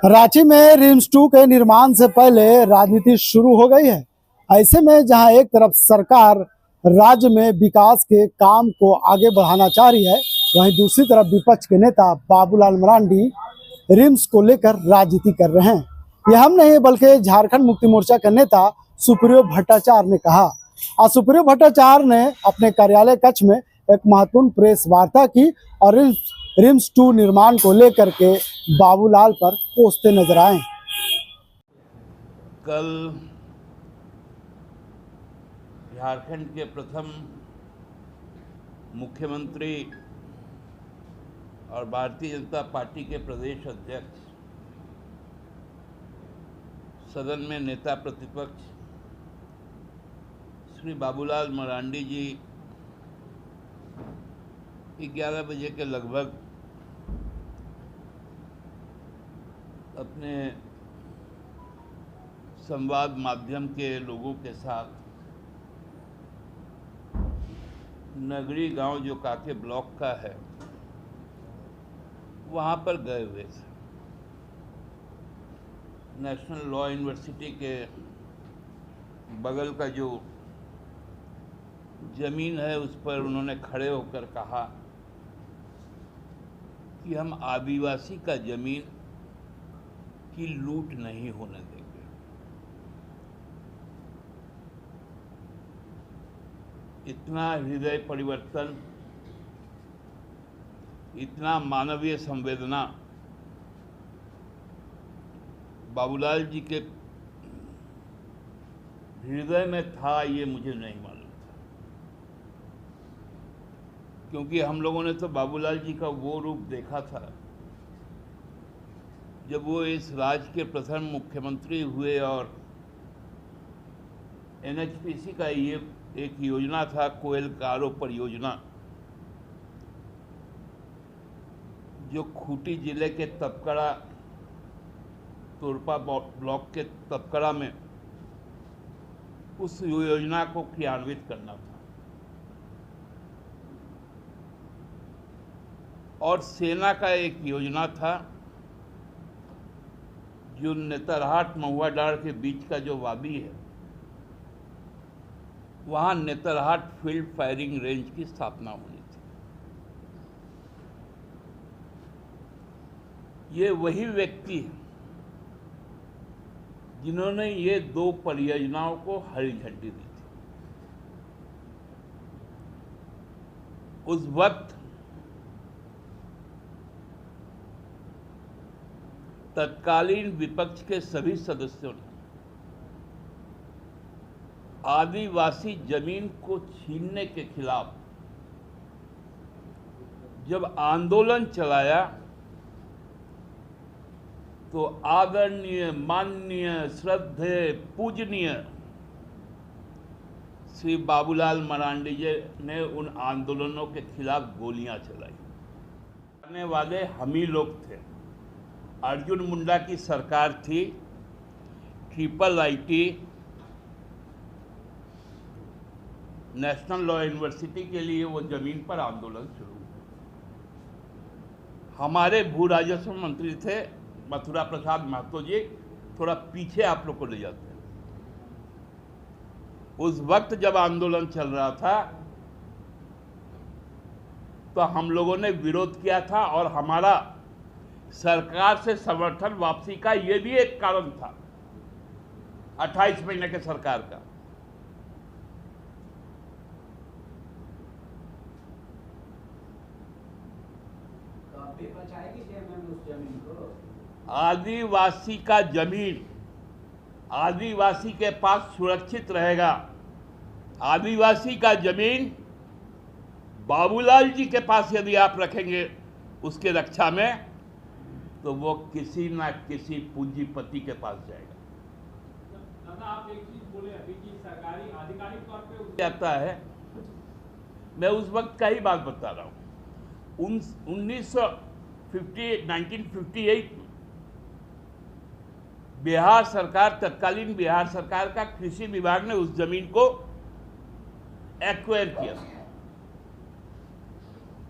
रांची में रिम्स 2 के निर्माण से पहले राजनीति शुरू हो गई है। ऐसे में जहां एक तरफ सरकार राज्य में विकास के काम को आगे बढ़ाना चाह रही है, वहीं दूसरी तरफ विपक्ष के नेता बाबूलाल मरांडी रिम्स को लेकर राजनीति कर रहे हैं। यह हम नहीं बल्कि झारखंड मुक्ति मोर्चा के नेता सुप्रियो भट्टाचार्य ने कहा। आज सुप्रियो भट्टाचार्य ने अपने कार्यालय कक्ष में एक महत्वपूर्ण प्रेस वार्ता की और रिम्स 2 निर्माण को लेकर के बाबूलाल पर कोसते नजर आए। कल झारखंड के प्रथम मुख्यमंत्री और भारतीय जनता पार्टी के प्रदेश अध्यक्ष, सदन में नेता प्रतिपक्ष श्री बाबूलाल मरांडी जी 11 बजे के लगभग अपने संवाद माध्यम के लोगों के साथ नगरी गांव जो काके ब्लॉक का है वहाँ पर गए हुए थे। नेशनल लॉ यूनिवर्सिटी के बगल का जो जमीन है उस पर उन्होंने खड़े होकर कहा कि हम आदिवासी का जमीन की लूट नहीं होने देंगे। इतना हृदय परिवर्तन, इतना मानवीय संवेदना बाबूलाल जी के हृदय में था, ये मुझे नहीं मालूम था, क्योंकि हम लोगों ने तो बाबूलाल जी का वो रूप देखा था जब वो इस राज्य के प्रथम मुख्यमंत्री हुए और एनएचपीसी का ये एक योजना था, कोयल कारो परियोजना, जो खूंटी जिले के तपकड़ा तोरपा ब्लॉक के तपकड़ा में उस योजना को क्रियान्वित करना था। और सेना का एक योजना था जो नेतरहाट महुआडांड़ के बीच का जो वादी है, वहाँ नेतरहाट फील्ड फायरिंग रेंज की स्थापना होनी थी। ये वही व्यक्ति है जिन्होंने ये 2 परियोजनाओं को हरी झंडी दी थी। उस वक्त तत्कालीन विपक्ष के सभी सदस्यों ने आदिवासी जमीन को छीनने के खिलाफ जब आंदोलन चलाया तो आदरणीय, माननीय, श्रद्धेय, पूजनीय श्री बाबूलाल मरांडी जी ने उन आंदोलनों के खिलाफ गोलियां चलाई। करने वाले हम ही लोग थे। अर्जुन मुंडा की सरकार थी, IIIT नेशनल लॉ यूनिवर्सिटी के लिए वो जमीन पर आंदोलन शुरू हुआ। हमारे भू राजस्व मंत्री थे मथुरा प्रसाद महतो जी, थोड़ा पीछे आप लोग को ले जाते हैं। उस वक्त जब आंदोलन चल रहा था तो हम लोगों ने विरोध किया था और हमारा सरकार से समर्थन वापसी का ये भी एक कारण था 28 महीने के सरकार का। आदिवासी का जमीन आदिवासी के पास सुरक्षित रहेगा। आदिवासी का जमीन बाबूलाल जी के पास यदि आप रखेंगे उसके रक्षा में, तो वो किसी ना किसी पूंजीपति के पास जाएगा। आप एक चीज बोले अभी कि सरकारी आधिकारिक तौर पे जाता है, मैं उस वक्त का ही बात बता रहा हूँ। 1958 में बिहार सरकार, तत्कालीन बिहार सरकार का कृषि विभाग ने उस जमीन को एक्वायर किया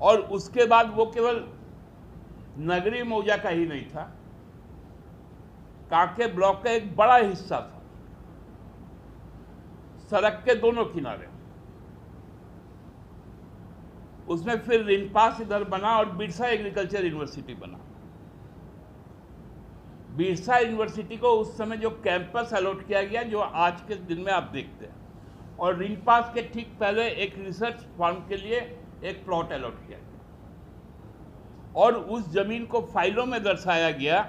और उसके बाद वो केवल नगरी मौजा का ही नहीं था, कांके ब्लॉक का एक बड़ा हिस्सा था, सड़क के दोनों किनारे। उसमें फिर रिनपास इधर बना और बिरसा एग्रीकल्चर यूनिवर्सिटी बना। बिरसा यूनिवर्सिटी को उस समय जो कैंपस अलॉट किया गया, जो आज के दिन में आप देखते हैं, और रिनपास के ठीक पहले एक रिसर्च फार्म के लिए एक प्लॉट अलॉट किया गया और उस जमीन को फाइलों में दर्शाया गया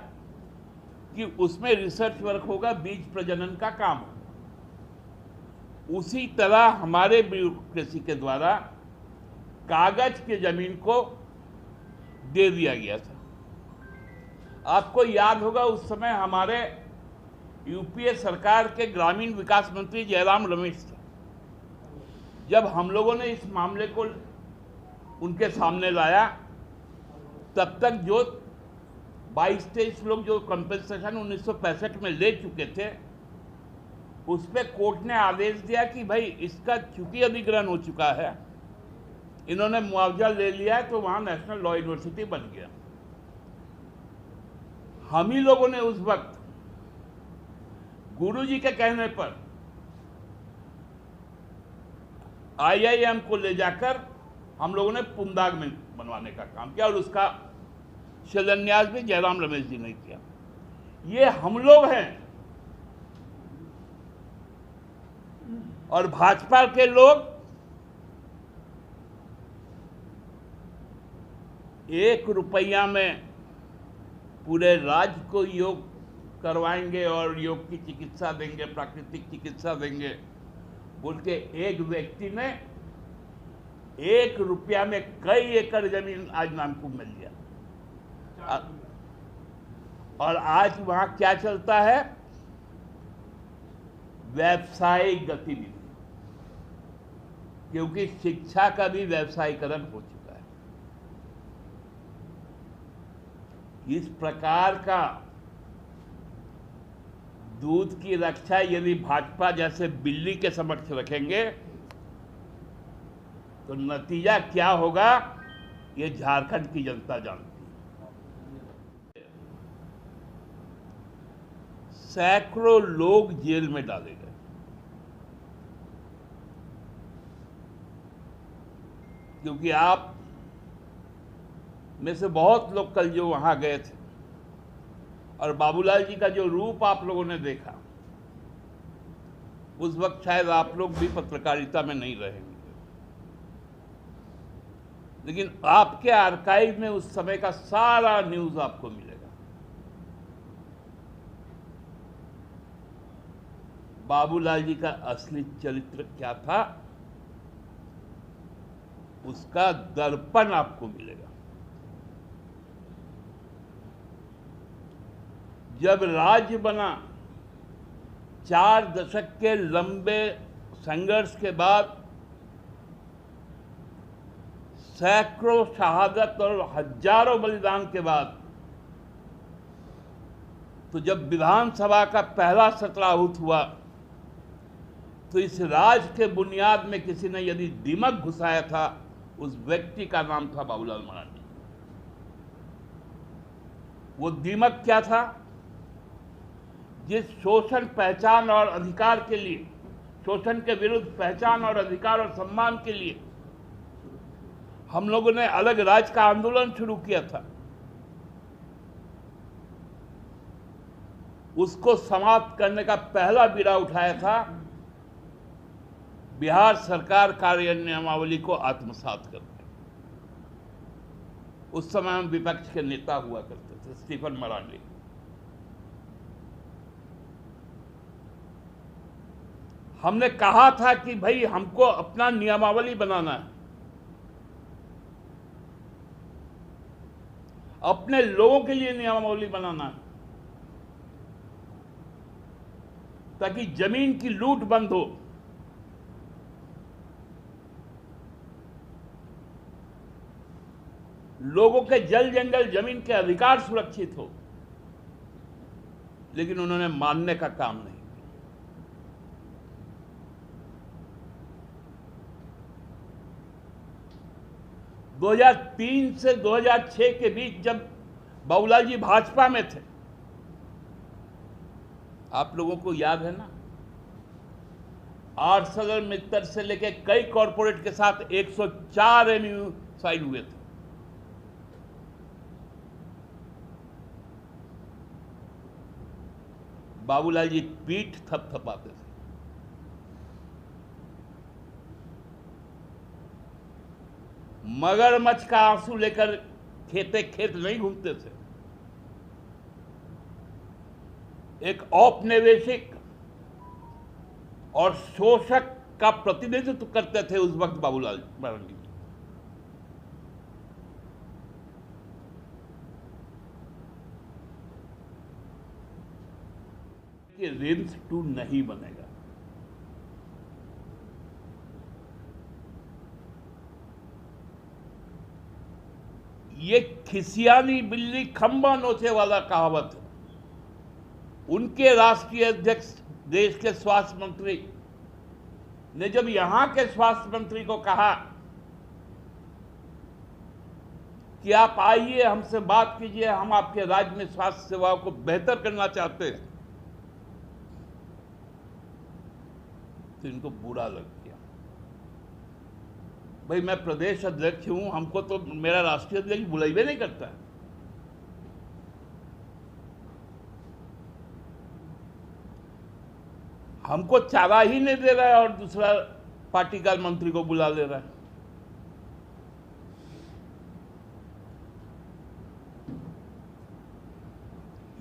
कि उसमें रिसर्च वर्क होगा, बीज प्रजनन का काम होगा। उसी तरह हमारे ब्यूरोक्रेसी के द्वारा कागज की जमीन को दे दिया गया था। आपको याद होगा उस समय हमारे यूपीए सरकार के ग्रामीण विकास मंत्री जयराम रमेश थे। जब हम लोगों ने इस मामले को उनके सामने लाया, तब तक जो 22-23 लोग जो कंपनसेशन 1965 में ले चुके थे, उस पर कोर्ट ने आदेश दिया कि भाई इसका चूंकि अधिग्रहण हो चुका है, इन्होंने मुआवजा ले लिया है, तो वहां नेशनल लॉ यूनिवर्सिटी बन गया। हम ही लोगों ने उस वक्त गुरुजी के कहने पर आईआईएम को ले जाकर हम लोगों ने पुंदाग में बनवाने का काम किया और उसका शिलान्यास भी जयराम रमेश जी ने किया। ये हम लोग हैं और भाजपा के लोग 1 रुपया में पूरे राज्य को योग करवाएंगे और योग की चिकित्सा देंगे, प्राकृतिक चिकित्सा देंगे बोल के एक व्यक्ति ने 1 रुपया में कई एकड़ जमीन आज नामकुम मिल गया। और आज वहां क्या चलता है? व्यावसायिक गतिविधि, क्योंकि शिक्षा का भी व्यवसायीकरण हो चुका है। इस प्रकार का दूध की रक्षा यदि भाजपा जैसे बिल्ली के समक्ष रखेंगे तो नतीजा क्या होगा, ये झारखंड की जनता जानती है। सैकड़ों लोग जेल में डाले गए। क्योंकि आप में से बहुत लोग कल जो वहां गए थे और बाबूलाल जी का जो रूप आप लोगों ने देखा, उस वक्त शायद आप लोग भी पत्रकारिता में नहीं रहेंगे, लेकिन आपके आर्काइव में उस समय का सारा न्यूज आपको मिलेगा। बाबूलाल जी का असली चरित्र क्या था, उसका दर्पण आपको मिलेगा। जब राज्य बना, 4 दशक के लंबे संघर्ष के बाद, सैकड़ों शहादत और हजारों बलिदान के बाद, तो जब विधानसभा का पहला सत्र आहूत हुआ, तो इस राज के बुनियाद में किसी ने यदि दीमक घुसाया था, उस व्यक्ति का नाम था बाबूलाल मरांडी। वो दीमक क्या था? जिस शोषण, पहचान और अधिकार के लिए, शोषण के विरुद्ध पहचान और अधिकार और सम्मान के लिए हम लोगों ने अलग राज्य का आंदोलन शुरू किया था, उसको समाप्त करने का पहला बीड़ा उठाया था बिहार सरकार कार्यनियमावली को आत्मसात करके। उस समय हम विपक्ष के नेता हुआ करते थे, स्टीफन मरांडी। हमने कहा था कि भाई हमको अपना नियमावली बनाना है, अपने लोगों के लिए नियमावली बनाना है, ताकि जमीन की लूट बंद हो, लोगों के जल जंगल जमीन के अधिकार सुरक्षित हो। लेकिन उन्होंने मानने का काम नहीं। 2003 से 2006 के बीच जब बाबूलाल जी भाजपा में थे, आप लोगों को याद है ना, ArcelorMittal से लेकर कई कॉरपोरेट के साथ 104 MOU साइन हुए थे। बाबूलाल जी पीठ थपथपाते थे। मगरमच्छ का आंसू लेकर खेते खेत नहीं घूमते थे। एक औपनिवेशिक और शोषक का प्रतिनिधित्व करते थे उस वक्त बाबूलाल मरांडी। कि रिम्स 2 नहीं बनेगा। ये खिसियानी बिल्ली खंबा नोचे वाला कहावत है। उनके राष्ट्रीय अध्यक्ष देश के स्वास्थ्य मंत्री ने जब यहां के स्वास्थ्य मंत्री को कहा कि आप आइए हमसे बात कीजिए, हम आपके राज्य में स्वास्थ्य सेवाओं को बेहतर करना चाहते हैं, तो इनको बुरा लग गया। भाई मैं प्रदेश अध्यक्ष हूं, हमको तो मेरा राष्ट्रीय अध्यक्ष बुलाइए नहीं करता है। हमको चारा ही नहीं दे रहा है और दूसरा पार्टी का मंत्री को बुला ले रहा है।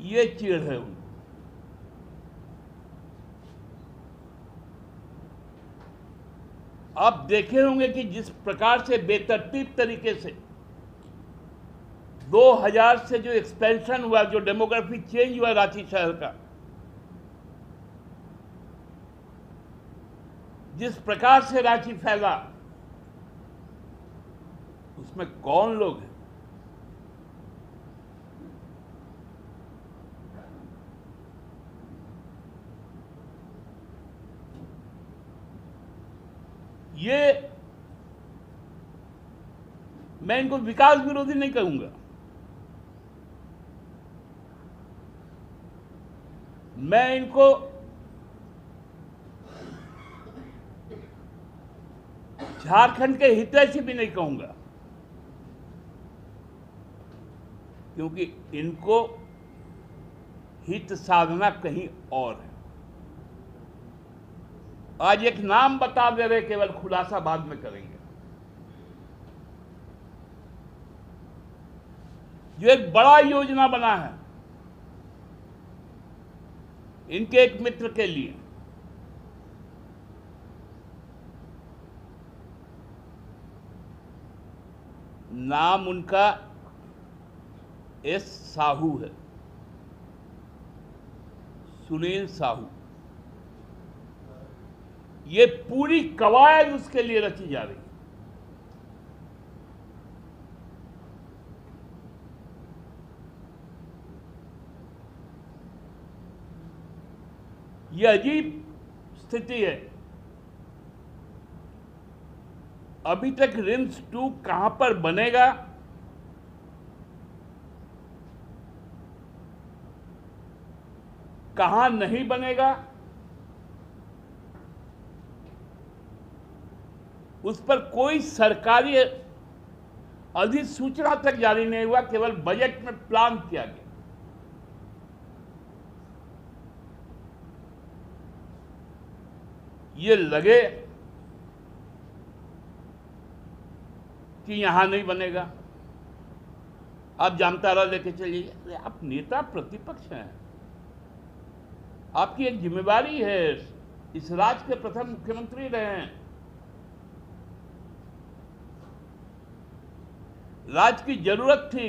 ये चिढ़ है उनको। आप देखे होंगे कि जिस प्रकार से बेतरतीब तरीके से 2000 से जो एक्सपेंशन हुआ, जो डेमोग्राफी चेंज हुआ रांची शहर का, जिस प्रकार से रांची फैला, उसमें कौन लोग हैं? ये मैं इनको विकास विरोधी नहीं कहूंगा, मैं इनको झारखंड के हितैषी भी नहीं कहूंगा, क्योंकि इनको हित साधना कहीं और है। आज एक नाम बता दे रहे, केवल खुलासा बाद में करेंगे। जो एक बड़ा योजना बना है इनके एक मित्र के लिए, नाम उनका एस साहू है, सुनील साहू। ये पूरी कवायद उसके लिए रची जा रही है। ये अजीब स्थिति है। अभी तक रिम्स 2 कहां पर बनेगा, कहां नहीं बनेगा, उस पर कोई सरकारी अधिसूचना तक जारी नहीं हुआ, केवल बजट में प्लान किया गया। ये लगे कि यहां नहीं बनेगा, आप जामताड़ा लेके चलिए। अरे आप नेता प्रतिपक्ष हैं, आपकी एक जिम्मेवारी है, इस राज्य के प्रथम मुख्यमंत्री रहे हैं। राज्य की जरूरत थी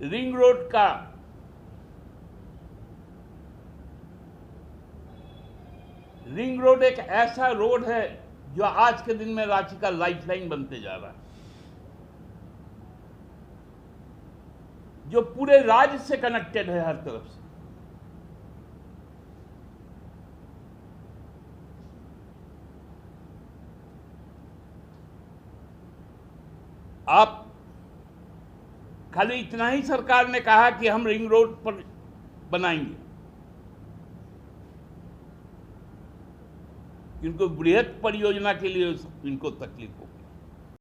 रिंग रोड का, रिंग रोड एक ऐसा रोड है जो आज के दिन में रांची का लाइफलाइन बनते जा रहा है, जो पूरे राज्य से कनेक्टेड है हर तरफ से। आप खाली इतना ही सरकार ने कहा कि हम रिंग रोड पर बनाएंगे, क्योंकि बृहद परियोजना के लिए इनको तकलीफ होगी।